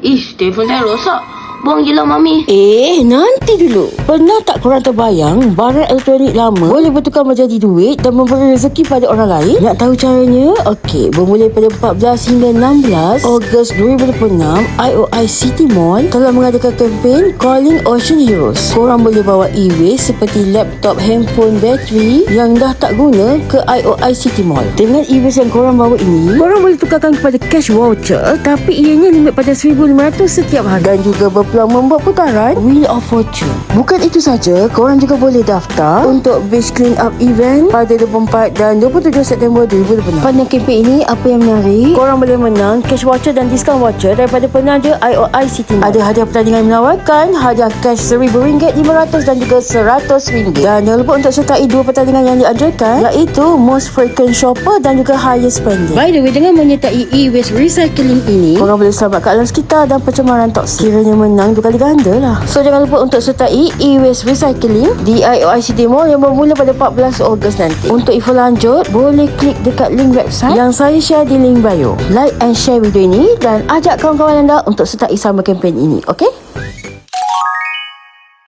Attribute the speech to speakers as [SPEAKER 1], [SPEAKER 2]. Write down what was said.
[SPEAKER 1] Ish, telefon saya rosak. Buang je lah, Mami.
[SPEAKER 2] Nanti dulu. Pernah tak korang terbayang barang elektronik lama boleh bertukar menjadi duit dan memberi rezeki pada orang lain? Nak tahu caranya? Okey, bermula pada 14 hingga 16 Ogos 2026, IOI City Mall telah mengadakan kempen Calling Ocean Heroes. Korang boleh bawa e-waste seperti laptop, handphone, bateri yang dah tak guna ke IOI City Mall. Dengan e-waste yang korang bawa ini, korang boleh tukarkan kepada cash voucher, tapi ianya limit pada 1,500 setiap hari dan juga berpeluang membuat putaran Wheel of Fortune. Bukan itu saja, korang juga boleh daftar untuk Beach Clean Up Event pada 24 dan 27 September 2026. Pada kempen ini, apa yang menarik, korang boleh menang cash voucher dan diskaun voucher daripada penaja IOI City Mall. Ada hadiah pertandingan menawarkan hadiah cash RM1,000, RM500 dan juga RM100. Dan jangan lupa untuk sertai 2 pertandingan yang dianjurkan, iaitu Most Frequent Shopper dan juga Highest Spending. By the way, dengan menyertai e-waste recycling ini, korang boleh selamatkan alam sekitar dan pencemaran toksik. Kiranya menang 2 kali ganda lah. So jangan lupa untuk sertai e-waste recycling di IOI City Mall yang bermula pada 14 Ogos nanti. Untuk info lanjut, boleh klik dekat link website yang saya share di link bio. Like and share video ini dan ajak kawan-kawan anda untuk sertai sama kempen ini, okey?